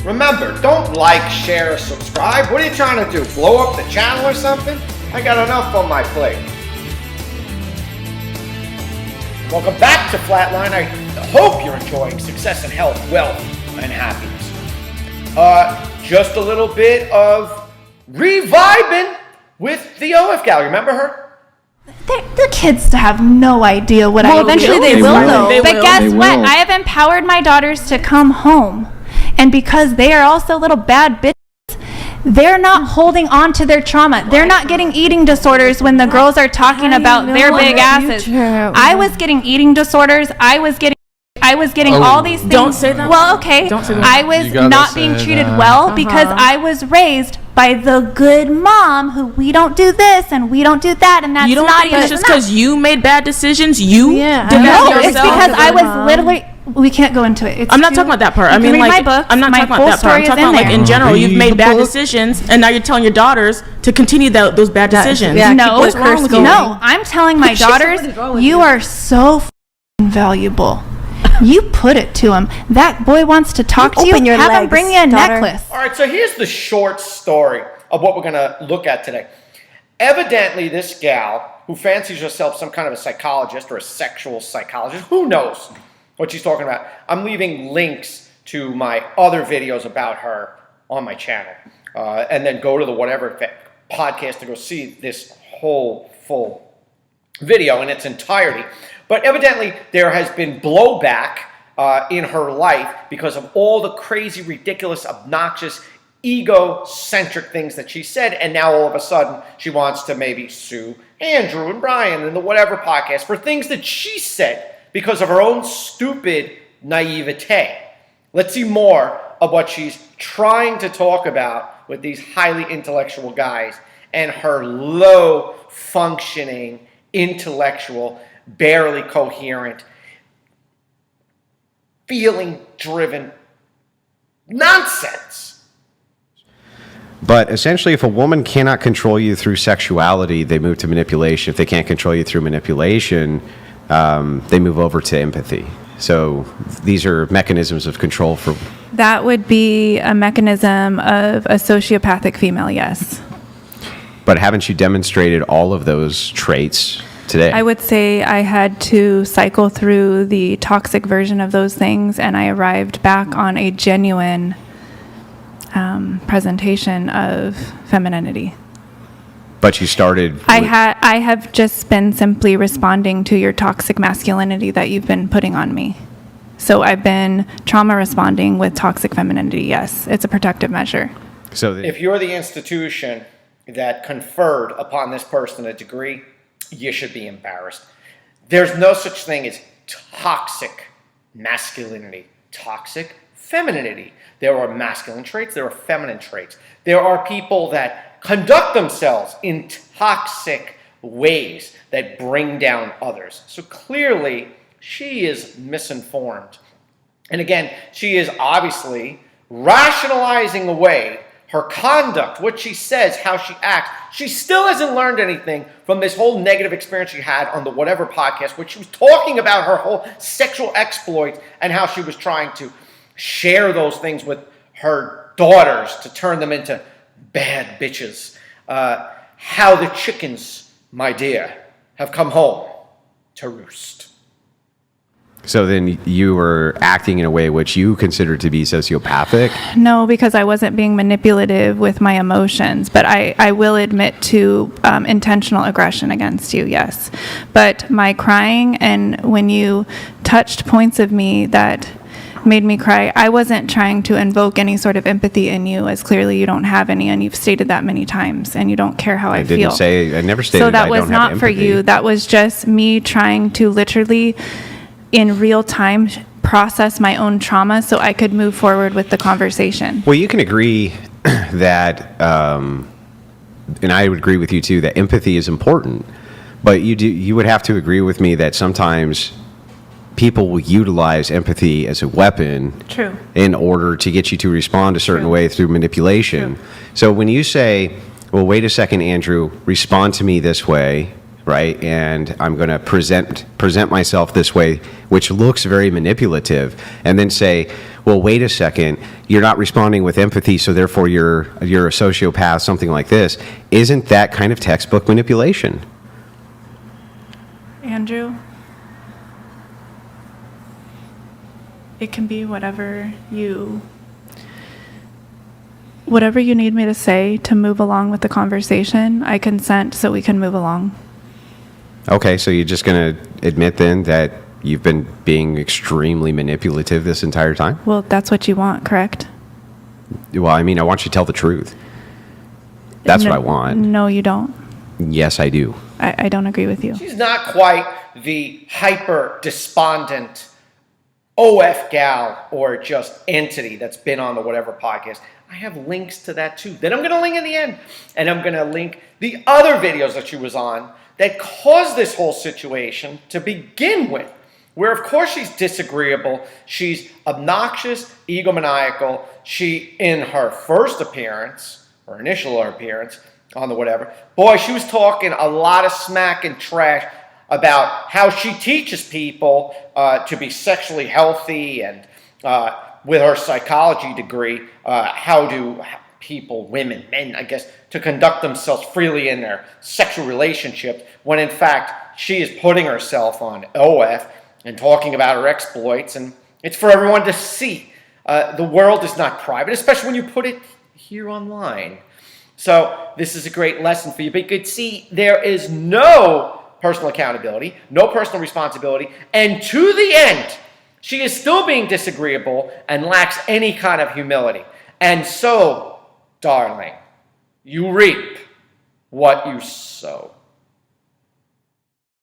Remember, don't like, share, or subscribe. What are you trying to do? Blow up the channel or something? I got enough on my plate. Welcome back to Flatline. I hope you're enjoying success and health, wealth, and happiness. Just a little bit of reviving with the OF gal. Remember her? The kids have no idea what I do. Well, eventually they will, though. But guess what? I have empowered my daughters to come home. And because they are also little bad bitches, they're not holding on to their trauma. They're not getting eating disorders when the girls are talking about their big asses. I was getting eating disorders. I was getting all these things. Don't say that. Well, okay. Don't say that. I was not being treated well because I was raised by the good mom who we don't do this and we don't do that, and that's you don't not think even it's just because you made bad decisions. You did that no, yourself? it's because I was literally. We can't go into it. I'm not talking about that part. I mean, like, my book. I'm not talking about that part. I'm talking about, like, in general, you've made bad decisions, and now you're telling your daughters to continue those bad decisions. Yeah, no, what's wrong with you? No, I'm telling my daughters, you are so valuable. You put it to him. That boy wants to talk to you. Have him bring you a necklace. All right, so here's the short story of what we're going to look at today. Evidently, this gal who fancies herself some kind of a psychologist or a sexual psychologist, who knows what she's talking about. I'm leaving links to my other videos about her on my channel. And then go to the whatever podcast to go see this whole full video in its entirety. But evidently, there has been blowback in her life because of all the crazy, ridiculous, obnoxious, egocentric things that she said, and now all of a sudden she wants to maybe sue Andrew and Brian and the whatever podcast for things that she said because of her own stupid naivete. Let's see more of what she's trying to talk about with these highly intellectual guys and her low functioning, intellectual, barely coherent, feeling driven nonsense. But essentially, if a woman cannot control you through sexuality, they move to manipulation. If they can't control you through manipulation, they move over to empathy. So these are mechanisms of control for... That would be a mechanism of a sociopathic female, yes. But haven't you demonstrated all of those traits today? I would say I had to cycle through the toxic version of those things, and I arrived back on a genuine presentation of femininity. But you started... I have just been simply responding to your toxic masculinity that you've been putting on me. So I've been trauma responding with toxic femininity, yes. It's a protective measure. So if you're the institution that conferred upon this person a degree, you should be embarrassed. There's no such thing as toxic masculinity, toxic femininity. There are masculine traits, there are feminine traits. There are people that conduct themselves in toxic ways that bring down others. So clearly, she is misinformed. And again, she is obviously rationalizing away her conduct, what she says, how she acts. She still hasn't learned anything from this whole negative experience she had on the whatever podcast, where she was talking about her whole sexual exploits and how she was trying to share those things with her daughters to turn them into bad bitches. How the chickens, my dear, have come home to roost. So then you were acting in a way which you considered to be sociopathic? No, because I wasn't being manipulative with my emotions, but I will admit to intentional aggression against you, yes. But my crying, and when you touched points of me that made me cry, I wasn't trying to invoke any sort of empathy in you, as clearly you don't have any, and you've stated that many times, and you don't care how I feel. I never stated so that I was don't not have for empathy. you. That was just me trying to literally, in real time, process my own trauma so I could move forward with the conversation. Well, you can agree that, and I would agree with you too, that empathy is important. But you would have to agree with me that sometimes people will utilize empathy as a weapon. True. In order to get you to respond a certain True. way through manipulation. True. So when you say, well, wait a second, Andrew, respond to me this way, right? And I'm going to present myself this way, which looks very manipulative, and then say, well, wait a second, you're not responding with empathy, so therefore you're a sociopath, something like this. Isn't that kind of textbook manipulation? Andrew, it can be whatever you need me to say to move along with the conversation. I consent so we can move along. Okay, so you're just going to admit then that you've been being extremely manipulative this entire time? Well, that's what you want, correct? Well, I mean, I want you to tell the truth. That's what I want. No, you don't. Yes, I do. I don't agree with you. She's not quite the hyper despondent OF gal or just entity that's been on the whatever podcast. I have links to that too that I'm going to link in the end. And I'm going to link the other videos that she was on that caused this whole situation to begin with, where of course she's disagreeable, she's obnoxious, egomaniacal. She, in her first appearance, or initial appearance on the whatever, boy, she was talking a lot of smack and trash about how she teaches people to be sexually healthy, and with her psychology degree, how do people, women, men, I guess, to conduct themselves freely in their sexual relationships, when in fact she is putting herself on OF and talking about her exploits, and it's for everyone to see. The world is not private, especially when you put it here online. So this is a great lesson for you. But you could see there is no personal accountability, no personal responsibility, and to the end, she is still being disagreeable and lacks any kind of humility. And so, darling, you reap what you sow.